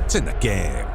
It's in the game.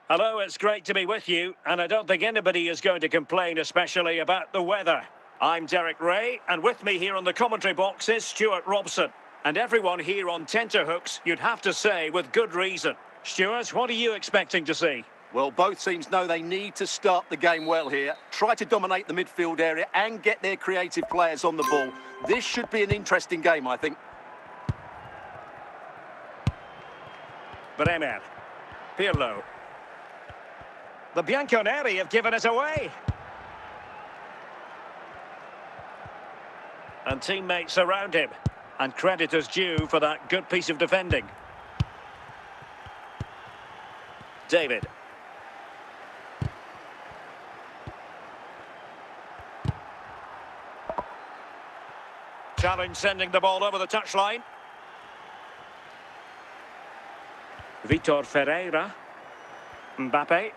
Hello, it's great to be with you, and I don't think anybody is going to complain, especially about the weather. I'm Derek Ray, and with me here on the commentary box is Stuart Robson. And everyone here on tenterhooks, you'd have to say, with good reason. Stuart, what are you expecting to see? Well, both teams know they need to start the game well here, try to dominate the midfield area and get their creative players on the ball. This should be an interesting game, I think. Bremer. Pirlo. The Bianconeri have given it away. And teammates around him. And credit is due for that good piece of defending. David. Challenge sending the ball over the touchline. Vitor Ferreira. Mbappe.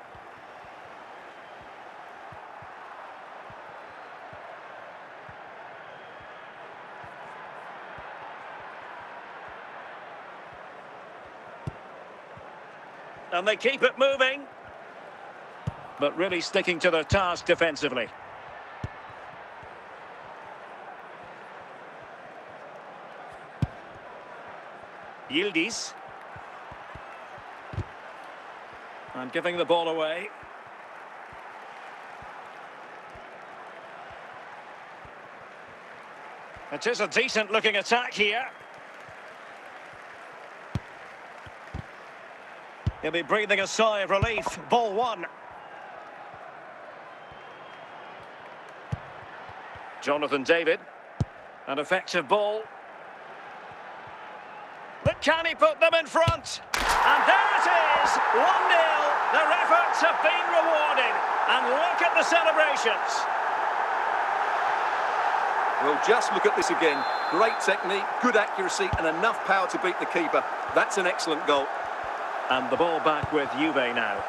And they keep it moving. But really sticking to their task defensively. Yildiz. And giving the ball away. It is a decent looking attack here. He'll be breathing a sigh of relief. Ball one. Jonathan David. An effective ball. But can he put them in front? And there it is, 1-0. Their efforts have been rewarded. And look at the celebrations. Well, just look at this again. Great technique, good accuracy, and enough power to beat the keeper. That's an excellent goal. And the ball back with Juve now.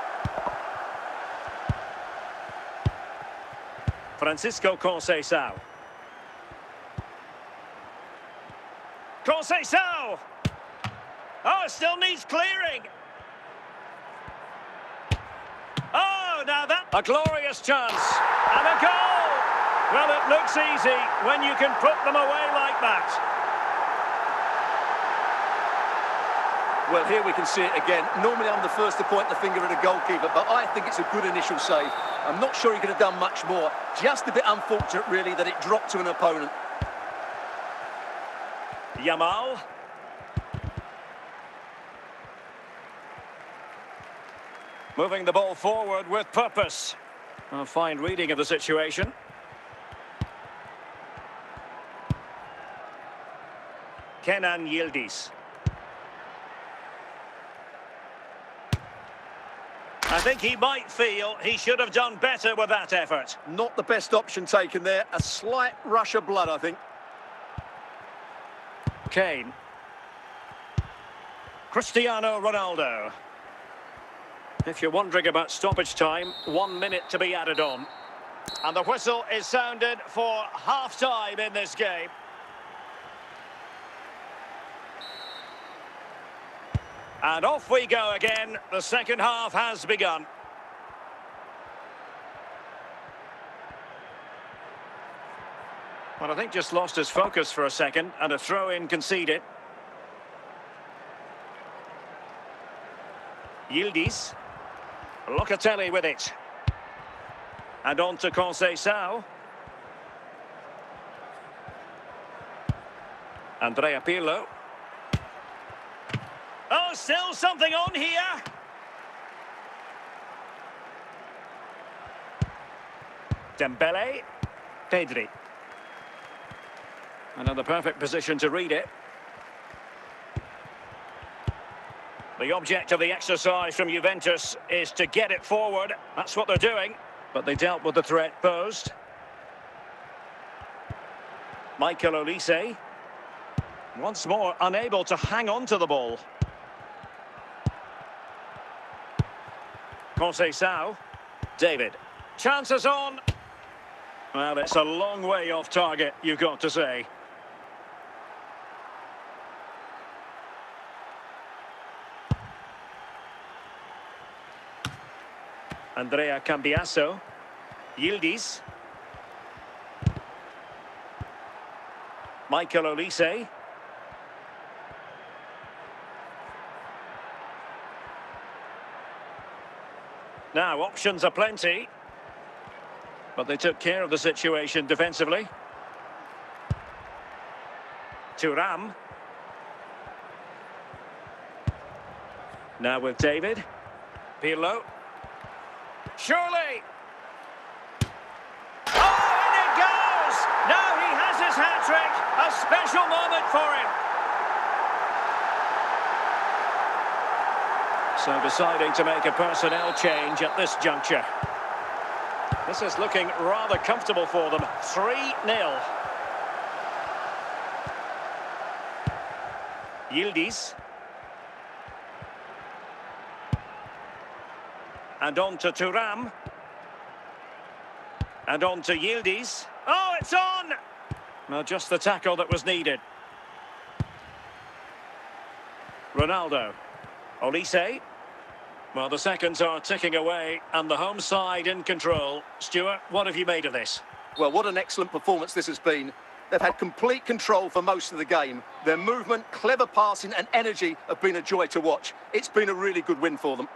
Francisco Conceição. Conceição! Oh, it still needs clearing. Oh, now that... A glorious chance. And a goal! Well, it looks easy when you can put them away like that. Well, here we can see it again. Normally I'm the first to point the finger at a goalkeeper, but I think it's a good initial save. I'm not sure he could have done much more. Just a bit unfortunate, really, that it dropped to an opponent. Yamal. Moving the ball forward with purpose. A fine reading of the situation. Kenan Yildiz. I think he might feel he should have done better with that effort. Not the best option taken there. A slight rush of blood, I think. Kane. Cristiano Ronaldo. If you're wondering about stoppage time, 1 minute to be added on. And the whistle is sounded for half-time in this game. And off we go again. The second half has begun. Well, I think just lost his focus for a second, and a throw-in conceded. Yildiz. Locatelli with it. And on to Conceição. Andrea Pirlo. Oh, still something on here. Dembele. Pedri. Another perfect position to read it. The object of the exercise from Juventus is to get it forward. That's what they're doing. But they dealt with the threat posed. Michael Olise. Once more unable to hang on to the ball. Conceição. David. Chances on. Well, it's a long way off target, you've got to say. Andrea Cambiasso. Yildiz. Michael Olise. Now, options are plenty. But they took care of the situation defensively. Thuram. Now with David. Pirlo. Surely. Oh, and it goes! Now he has his hat-trick. A special moment for him. So deciding to make a personnel change at this juncture. This is looking rather comfortable for them. 3-0. Yildiz. And on to Thuram. And on to Yildiz. Oh, it's on! Well, just the tackle that was needed. Ronaldo. Olise. Well, the seconds are ticking away and the home side in control. Stuart, what have you made of this? Well, what an excellent performance this has been. They've had complete control for most of the game. Their movement, clever passing and energy have been a joy to watch. It's been a really good win for them.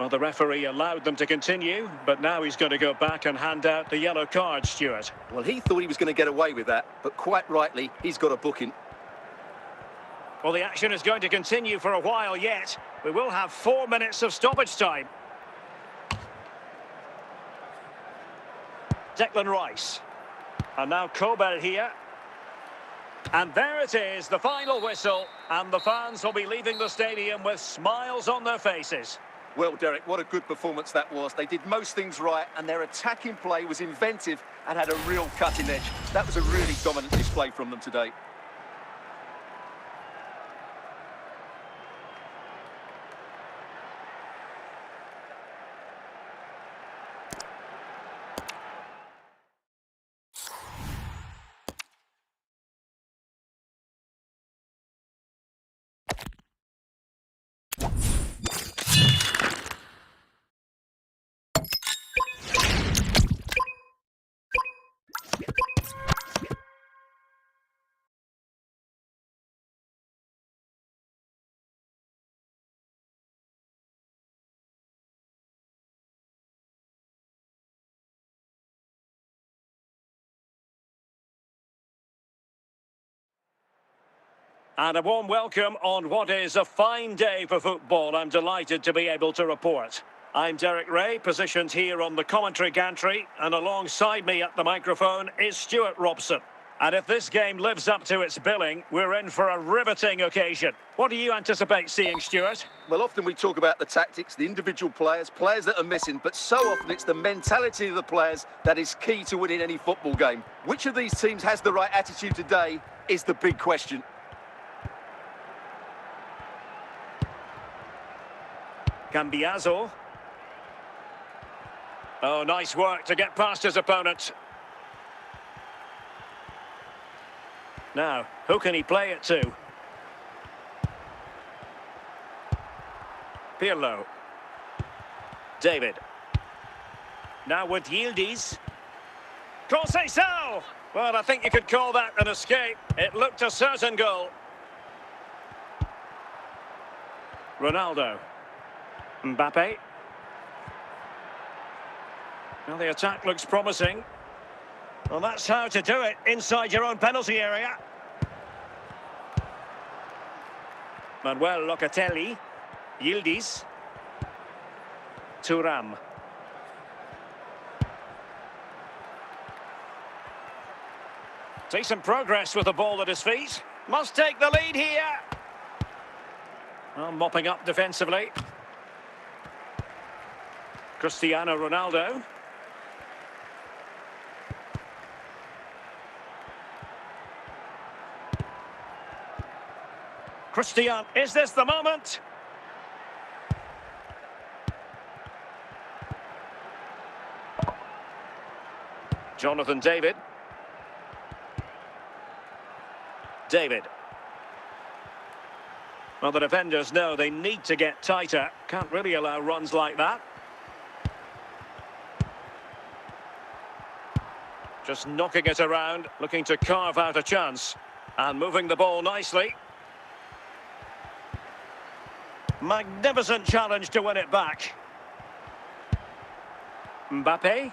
Well, the referee allowed them to continue, but now he's going to go back and hand out the yellow card, Stuart. Well, he thought he was going to get away with that, but quite rightly, he's got a booking. Well, the action is going to continue for a while yet. We will have 4 minutes of stoppage time. Declan Rice. And now Kobel here. And there it is, the final whistle. And the fans will be leaving the stadium with smiles on their faces. Well, Derek, what a good performance that was. They did most things right, and their attacking play was inventive and had a real cutting edge. That was a really dominant display from them today. And a warm welcome on what is a fine day for football. I'm delighted to be able to report. I'm Derek Ray, positioned here on the commentary gantry, and alongside me at the microphone is Stuart Robson. And if this game lives up to its billing, we're in for a riveting occasion. What do you anticipate seeing, Stuart? Well, often we talk about the tactics, the individual players that are missing, but so often it's the mentality of the players that is key to winning any football game. Which of these teams has the right attitude today is the big question. Cambiaso. Oh, nice work to get past his opponent. Now, who can he play it to? Pirlo. David. Now with Yildiz. Conceição! Well, I think you could call that an escape. It looked a certain goal. Ronaldo. Mbappe. Well, the attack looks promising. Well, that's how to do it inside your own penalty area. Manuel Locatelli. Yildiz. Thuram. Decent progress with the ball at his feet. Must take the lead here. Well, mopping up defensively. Cristiano Ronaldo. Christian, is this the moment? Jonathan David. David. Well, the defenders know they need to get tighter. Can't really allow runs like that. Just knocking it around, looking to carve out a chance. And moving the ball nicely. Magnificent challenge to win it back. Mbappe.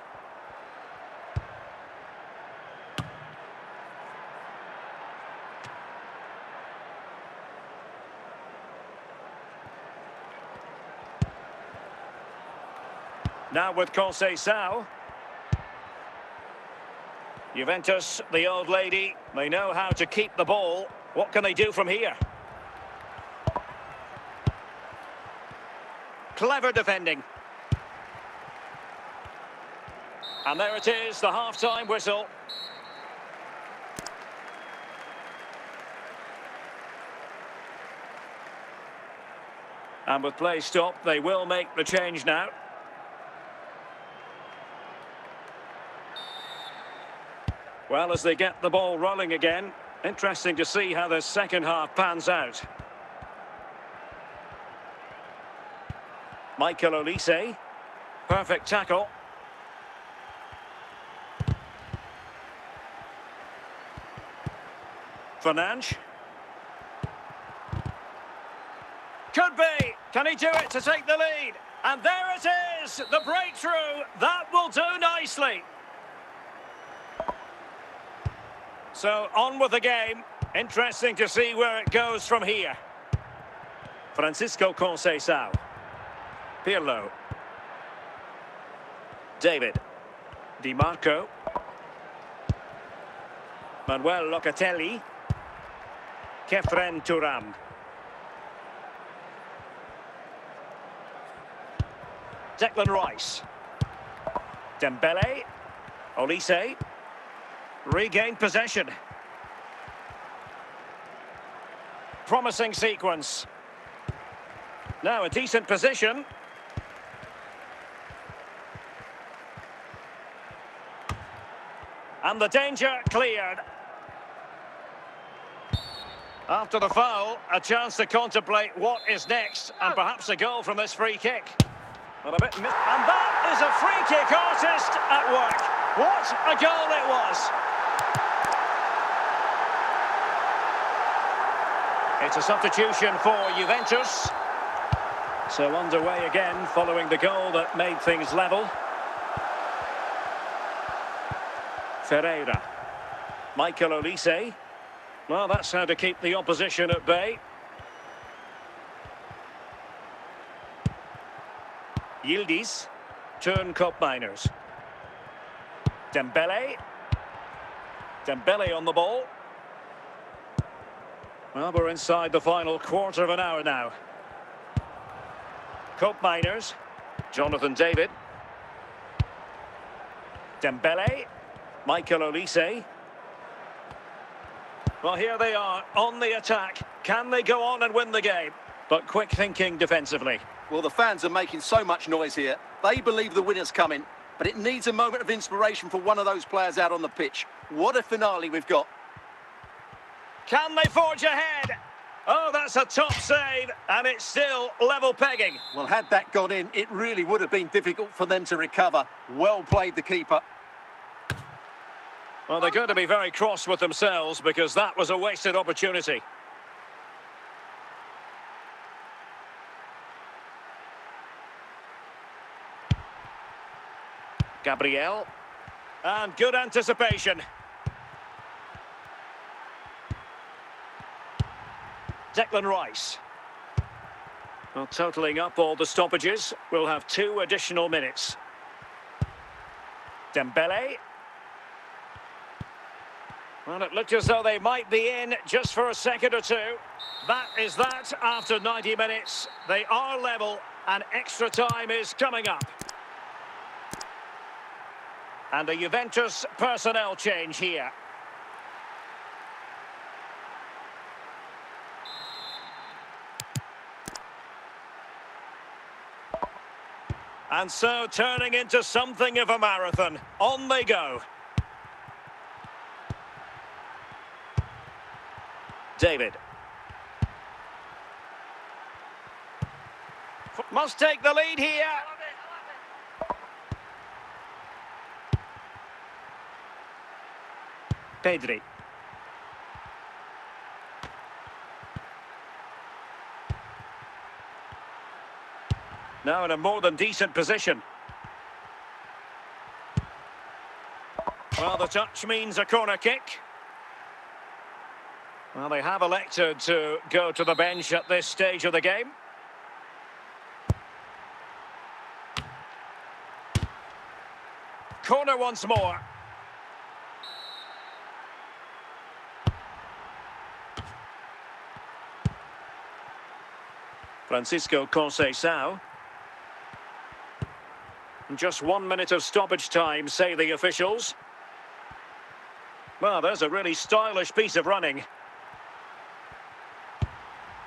Now with Conceição. Juventus, the old lady, they know how to keep the ball. What can they do from here? Clever defending. And there it is, the half-time whistle. And with play stopped, they will make the change now. Well, as they get the ball rolling again, interesting to see how the second half pans out. Michael Olise. Perfect tackle. Fernandes. Could be. Can he do it to take the lead? And there it is, the breakthrough. That will do nicely. So on with the game. Interesting to see where it goes from here. Francisco Conceição. Pirlo. David. Di Marco. Manuel Locatelli. Kefren Turam. Declan Rice. Dembele. Olise. Regained possession. Promising sequence. Now a decent position. And the danger cleared. After the foul, a chance to contemplate what is next, and perhaps a goal from this free kick. Well, and that is a free kick artist at work. What a goal it was. It's a substitution for Juventus. So underway again following the goal that made things level. Ferreira. Michael Olise. Well, that's how to keep the opposition at bay. Yildiz. Turn Koopmeiners. Dembele. Dembele on the ball. Well, we're inside the final quarter of an hour now. Koopmeiners. Jonathan David. Dembele. Michael Olise. Well, here they are on the attack. Can they go on and win the game? But quick thinking defensively. Well, the fans are making so much noise here. They believe the winner's coming, but it needs a moment of inspiration for one of those players out on the pitch. What a finale we've got. Can they forge ahead? Oh, that's a top save, and it's still level pegging. Well, had that gone in, it really would have been difficult for them to recover. Well played, the keeper. Well, they're going to be very cross with themselves because that was a wasted opportunity. Gabriel. And good anticipation. Declan Rice. Well, totalling up all the stoppages, we'll have 2 additional minutes. Dembele. Well, it looked as though they might be in just for a second or two. That is that after 90 minutes. They are level and extra time is coming up. And a Juventus personnel change here. And so turning into something of a marathon. On they go. David. Must take the lead here. Pedri. Now in a more than decent position. Well, the touch means a corner kick. Well, they have elected to go to the bench at this stage of the game. Corner once more. Francisco Conceição. Just 1 minute of stoppage time, say the officials. Well, there's a really stylish piece of running.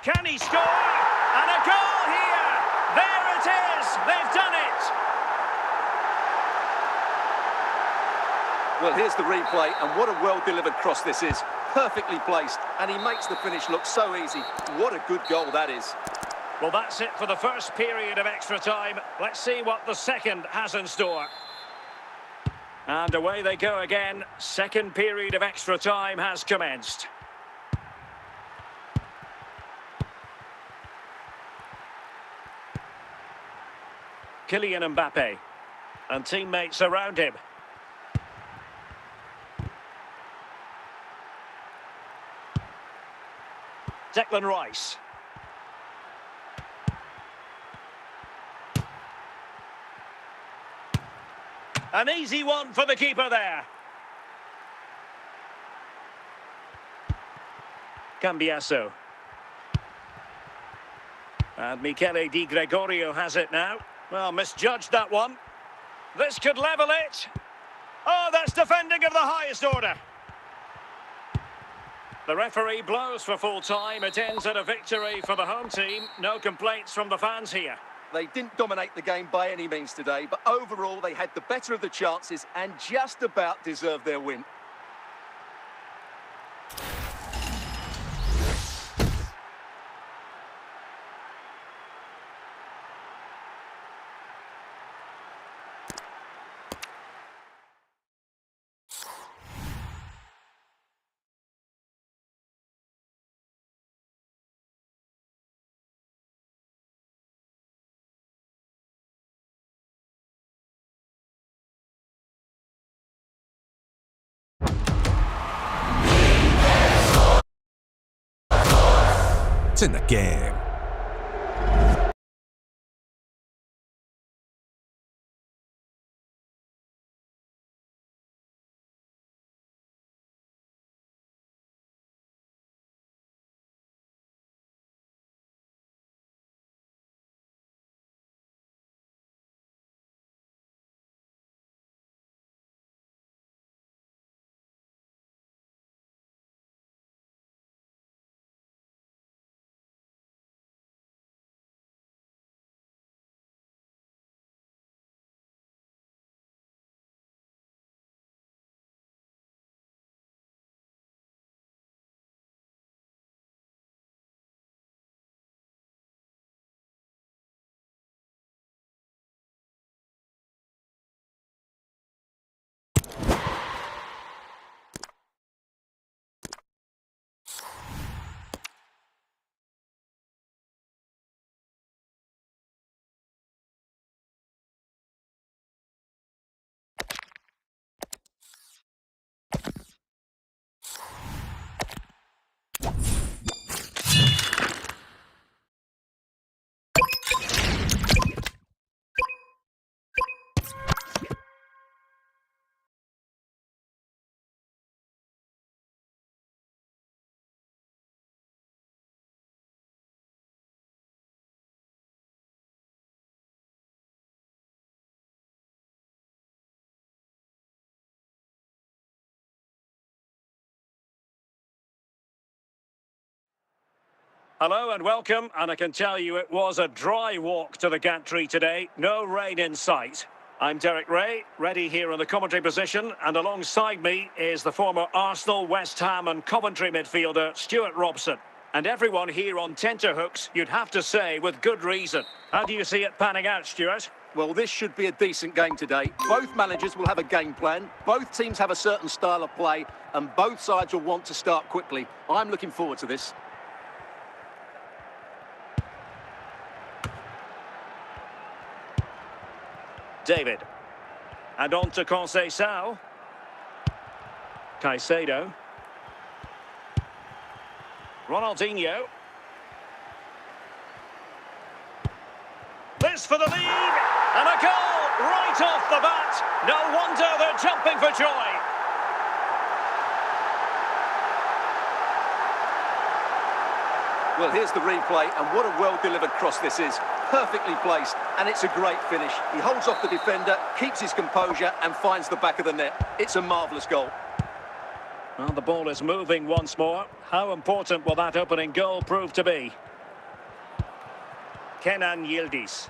Can he score? And a goal here! There it is! They've done it! Well, here's the replay, and what a well-delivered cross this is. Perfectly placed, and he makes the finish look so easy. What a good goal that is. Well, that's it for the first period of extra time. Let's see what the second has in store. And away they go again. Second period of extra time has commenced. Kylian Mbappe. And teammates around him. Declan Rice. An easy one for the keeper there. Cambiaso. And Michele Di Gregorio has it now. Well, misjudged that one. This could level it. Oh, that's defending of the highest order. The referee blows for full time. It ends in a victory for the home team. No complaints from the fans here. They didn't dominate the game by any means today, but overall they had the better of the chances and just about deserved their win. It's in the game. Hello and welcome, and I can tell you it was a dry walk to the gantry today. No rain in sight. I'm Derek Ray, ready here in the commentary position, and alongside me is the former Arsenal, West Ham and Coventry midfielder Stuart Robson. And everyone here on tenterhooks, you'd have to say, with good reason. How do you see it panning out, Stuart? Well, this should be a decent game today. Both managers will have a game plan, both teams have a certain style of play, and both sides will want to start quickly. I'm looking forward to this. David. And on to Conceição. Caicedo. Ronaldinho. This for the lead. And a goal right off the bat. No wonder they're jumping for joy. Well, here's the replay, and what a well-delivered cross this is. Perfectly placed, and it's a great finish. He holds off the defender, keeps his composure, and finds the back of the net. It's a marvellous goal. Well, the ball is moving once more. How important will that opening goal prove to be? Kenan Yildiz.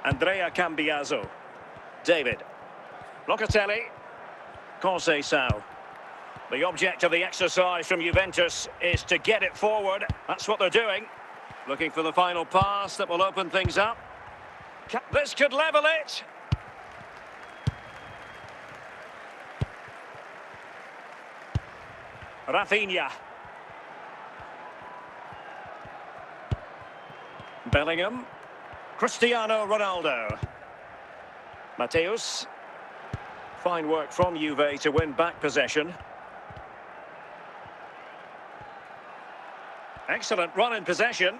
Andrea Cambiaso. David. Locatelli. Conceição. The object of the exercise from Juventus is to get it forward. That's what they're doing. Looking for the final pass that will open things up. This could level it. Rafinha. Bellingham. Cristiano Ronaldo. Mateus. Fine work from Juve to win back possession. Excellent run in possession.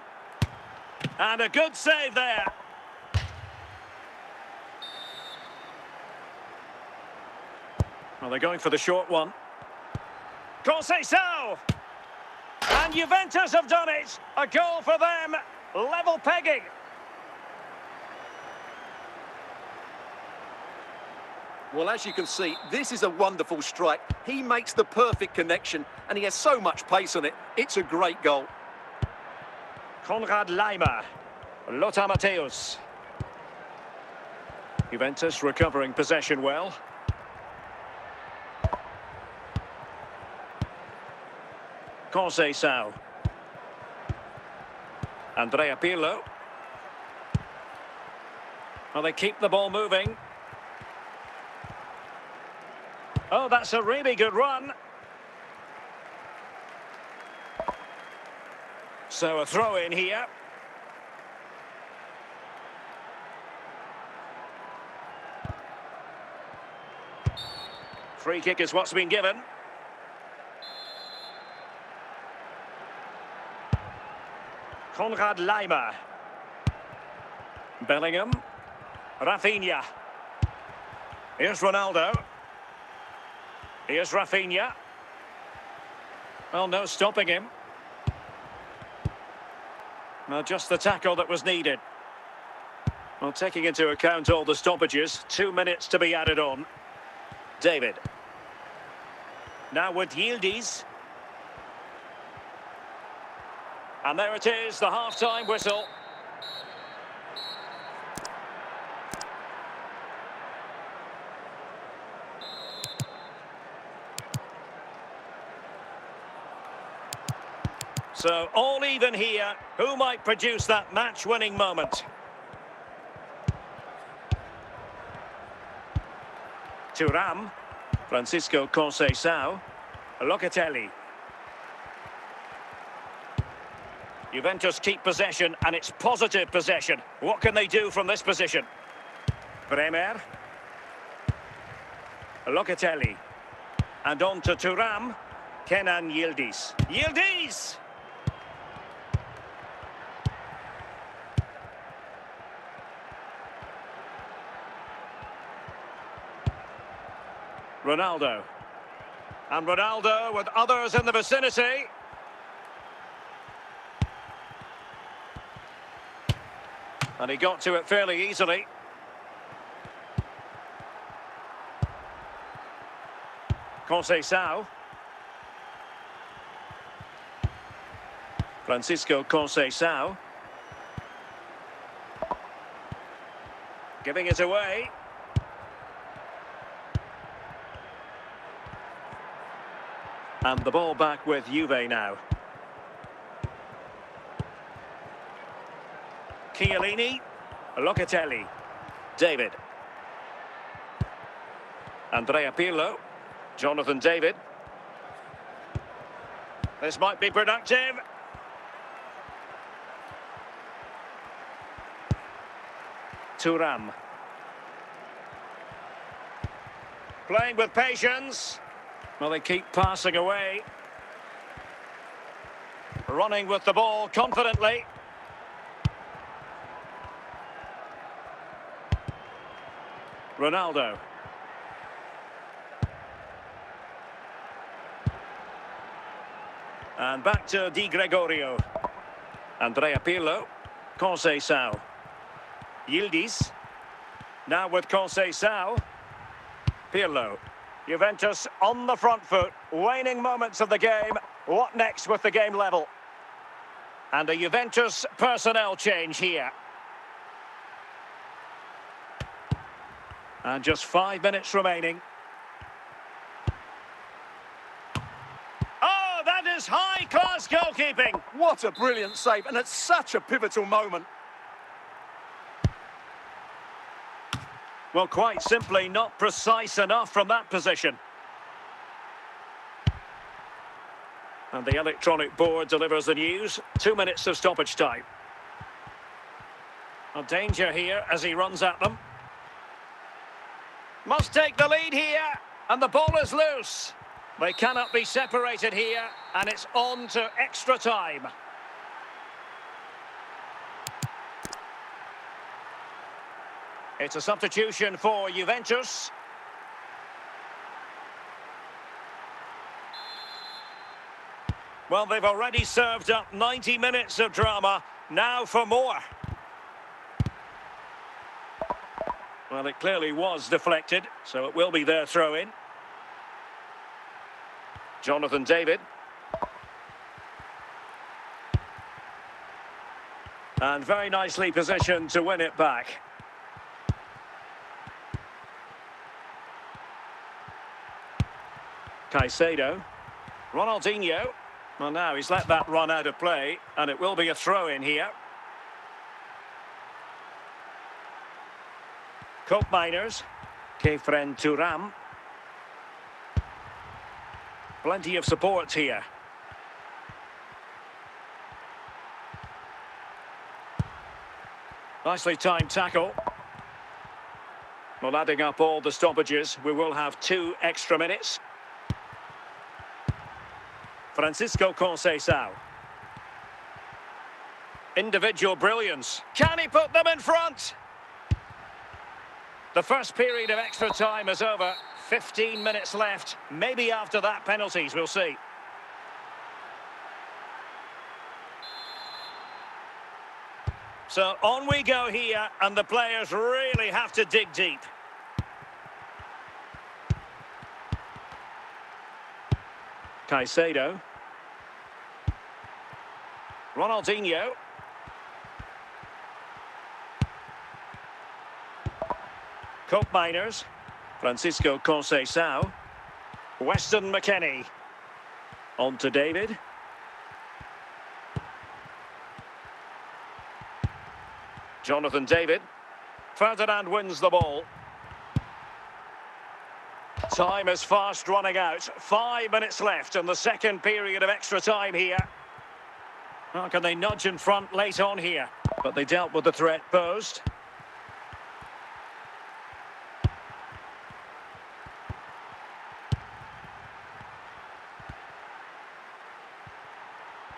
And a good save there. Well, they're going for the short one. Conceição! And Juventus have done it. A goal for them. Level pegging. Well, as you can see, this is a wonderful strike. He makes the perfect connection, and he has so much pace on it. It's a great goal. Konrad Laimer. Lothar Matthäus. Juventus recovering possession well. Conceição. Andrea Pirlo. Well, they keep the ball moving. Oh, that's a really good run. So a throw in here. Free kick is what's been given. Konrad Laimer. Bellingham. Rafinha. Here's Ronaldo. Here's Rafinha. Well, no stopping him. Well, just the tackle that was needed. Well, taking into account all the stoppages, 2 minutes to be added on. David. Now with Yildiz. And there it is, the half-time whistle. So, all even here. Who might produce that match-winning moment? Thuram. Francisco Conceição. Locatelli. Juventus keep possession, and it's positive possession. What can they do from this position? Bremer. Locatelli. And on to Thuram. Kenan Yildiz. Yildiz! Ronaldo. And Ronaldo with others in the vicinity. And he got to it fairly easily. Conceição. Francisco Conceição. Giving it away. And the ball back with Juve now. Chiellini. Locatelli. David. Andrea Pirlo. Jonathan David. This might be productive. Thuram. Playing with patience. Well, they keep passing away. Running with the ball confidently. Ronaldo. And back to Di Gregorio. Andrea Pirlo. Conceição. Yildiz. Now with Conceição. Pirlo. Juventus on the front foot. Waning moments of the game. What next with the game level? And a Juventus personnel change here. And just 5 minutes remaining. goalkeeping. What a brilliant save, and at such a pivotal moment. Well, quite simply not precise enough from that position. And the electronic board delivers the news. 2 minutes of stoppage time. A danger here as he runs at them. Must take the lead here. And the ball is loose. They cannot be separated here. And it's on to extra time. It's a substitution for Juventus. Well, they've already served up 90 minutes of drama. Now for more. Well, it clearly was deflected, so it will be their throw-in. Jonathan David. And very nicely positioned to win it back. Caicedo. Ronaldinho. Well, now he's let that run out of play, and it will be a throw-in here. Cope Miners. Kefren Turam. Plenty of support here. Nicely timed tackle. Well, adding up all the stoppages, we will have 2 extra minutes. Francisco Conceição. Individual brilliance. Can he put them in front? The first period of extra time is over. 15 minutes left. Maybe after that, penalties, we'll see. So on we go here, and the players really have to dig deep. Caicedo. Ronaldinho. Cope Miners. Francisco Conceição. Weston McKennie. On to David. Jonathan David. Ferdinand wins the ball. Time is fast running out. 5 minutes left in the second period of extra time here. How can they nudge in front late on here? But they dealt with the threat posed.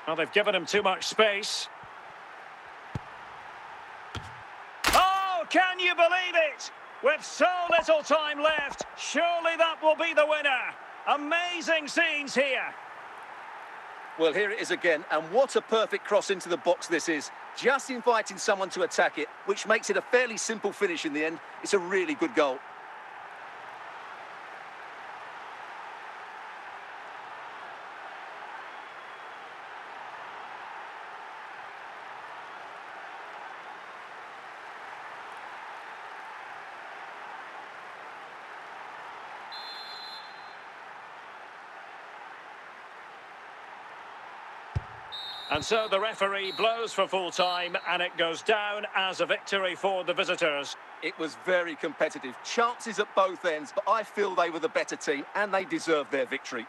Well, they've given him too much space. Oh, can you believe it? With so little time left, surely that will be the winner. Amazing scenes here. Well, here it is again, and what a perfect cross into the box this is. Just inviting someone to attack it, which makes it a fairly simple finish in the end. It's a really good goal. And so the referee blows for full time, and it goes down as a victory for the visitors. It was very competitive. Chances at both ends, but I feel they were the better team, and they deserved their victory.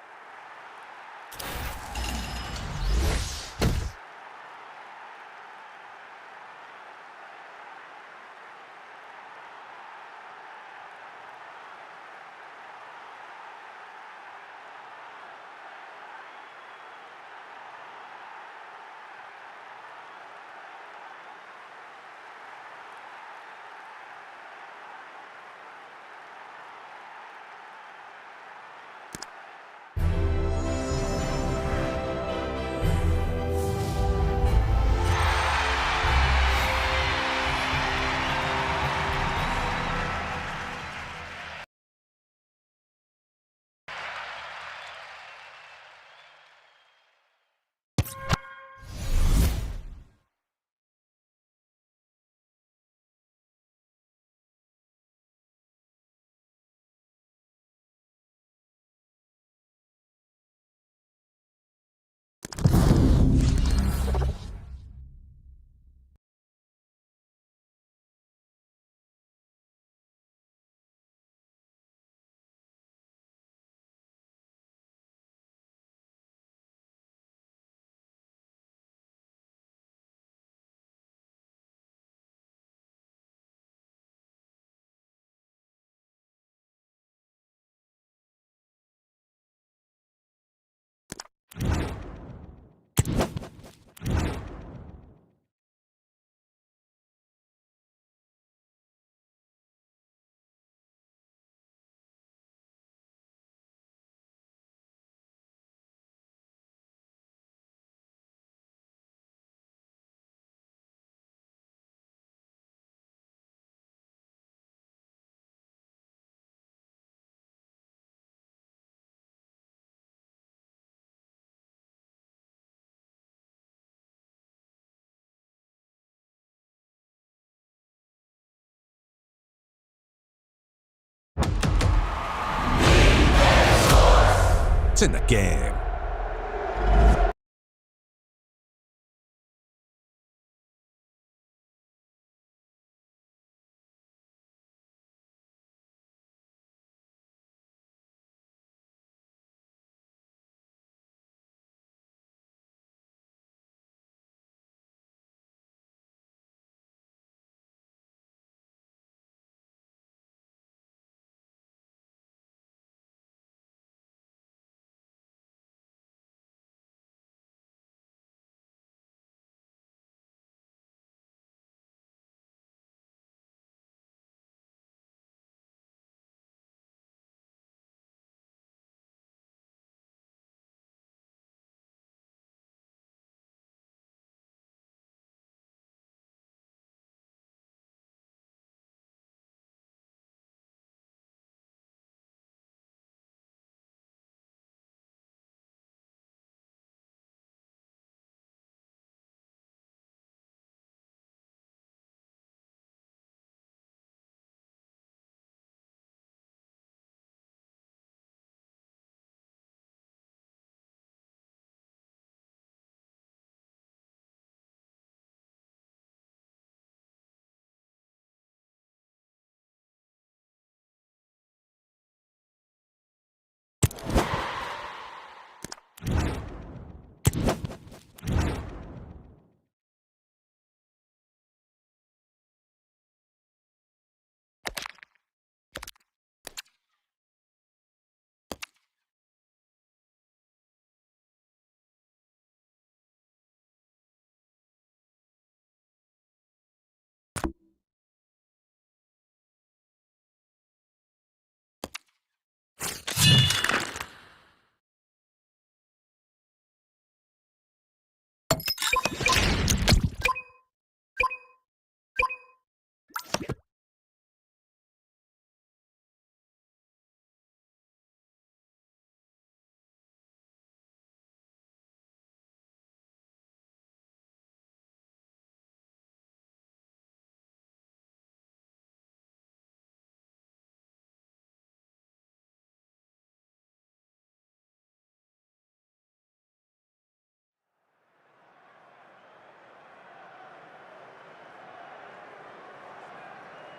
It's in the game.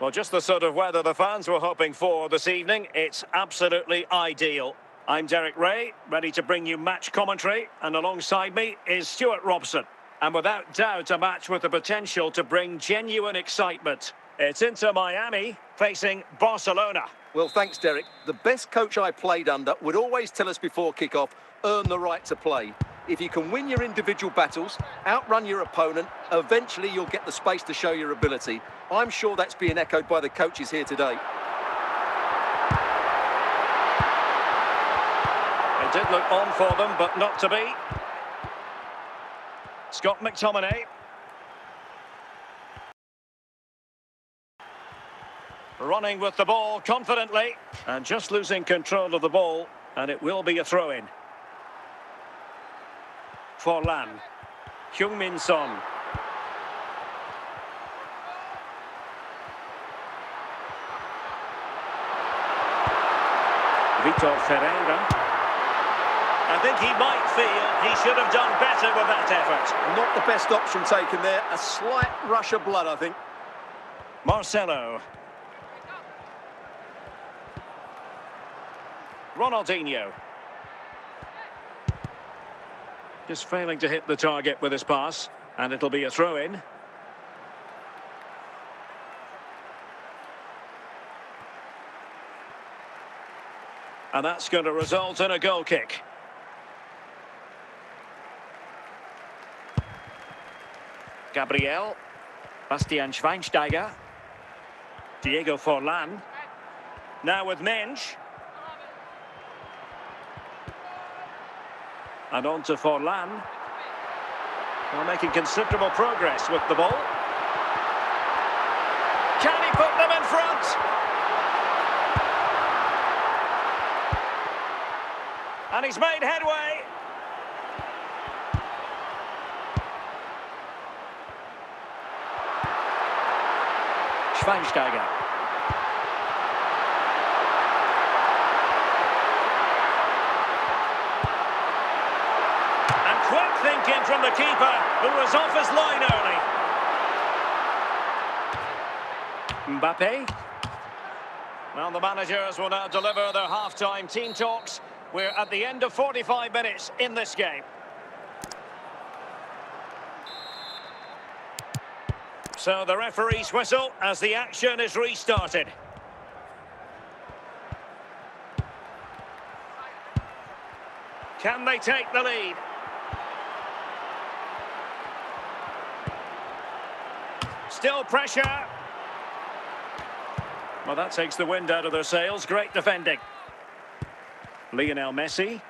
Well, just the sort of weather the fans were hoping for this evening. It's absolutely ideal. I'm Derek Ray, ready to bring you match commentary, and alongside me is Stuart Robson. And without doubt, a match with the potential to bring genuine excitement. It's Inter Miami facing Barcelona. Well, thanks, Derek. The best coach I played under would always tell us before kick-off, earn the right to play. If you can win your individual battles, outrun your opponent, eventually you'll get the space to show your ability. I'm sure that's being echoed by the coaches here today. It did look on for them, but not to be. Scott McTominay. Running with the ball confidently, and just losing control of the ball, and it will be a throw-in. Forlan. Heung-min Son. Vitor Ferreira. I think he might feel he should have done better with that effort. Not the best option taken there. A slight rush of blood, I think. Marcelo. Ronaldinho. Just failing to hit the target with his pass, and it'll be a throw-in. And that's going to result in a goal kick. Gabriel. Bastian Schweinsteiger. Diego Forlan. Now with Mensch. And on to Forlan. Well, making considerable progress with the ball. Can he put them in front? And he's made headway. Schweinsteiger. keeper, who was off his line early. Mbappe. Well, the managers will now deliver their half-time team talks. We're at the end of 45 minutes in this game. So the referee's whistle as the action is restarted. Can they take the lead? Still pressure. Well, that takes the wind out of their sails. Great defending. Lionel Messi.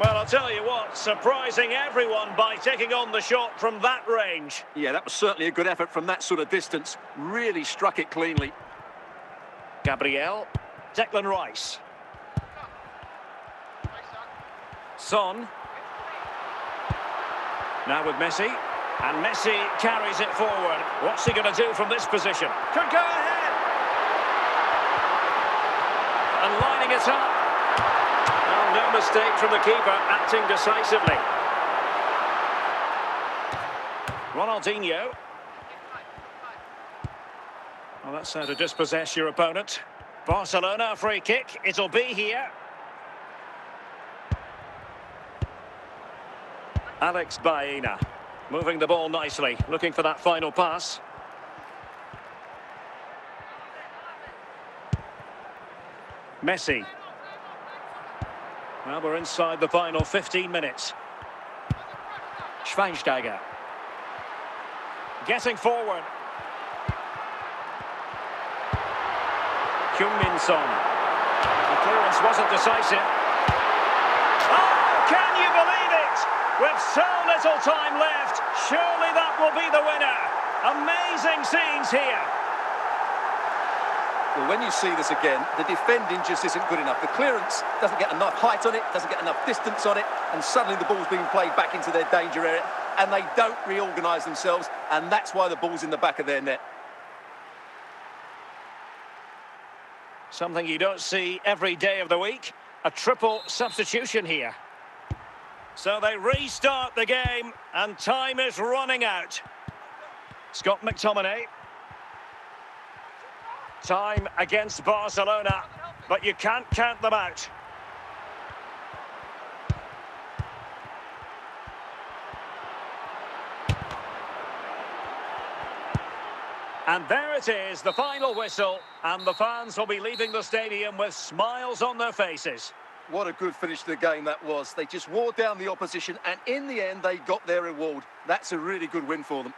Well, I'll tell you what, surprising everyone by taking on the shot from that range. Yeah, that was certainly a good effort from that sort of distance. Really struck it cleanly. Gabriel. Declan Rice. Son. Now with Messi. And Messi carries it forward. What's he going to do from this position? Could go ahead. And lining it up. Oh, no mistake from the keeper, acting decisively. Ronaldinho. Well, that's how to dispossess your opponent. Barcelona, a free kick. It'll be here. Alex Baena. Moving the ball nicely, looking for that final pass. Messi. Well, we're inside the final 15 minutes. Schweinsteiger. Getting forward. Heung-min Son. The clearance wasn't decisive. Oh, can you believe it? With so little time left, surely that will be the winner. Amazing scenes here. Well, when you see this again, the defending just isn't good enough. The clearance doesn't get enough height on it, doesn't get enough distance on it, and suddenly the ball's being played back into their danger area, and they don't reorganise themselves, and that's why the ball's in the back of their net. Something you don't see every day of the week. A triple substitution here. So they restart the game, and time is running out. Scott McTominay. Time against Barcelona, but you can't count them out. And there it is, the final whistle, and the fans will be leaving the stadium with smiles on their faces. What a good finish to the game that was. They just wore down the opposition, and in the end, they got their reward. That's a really good win for them.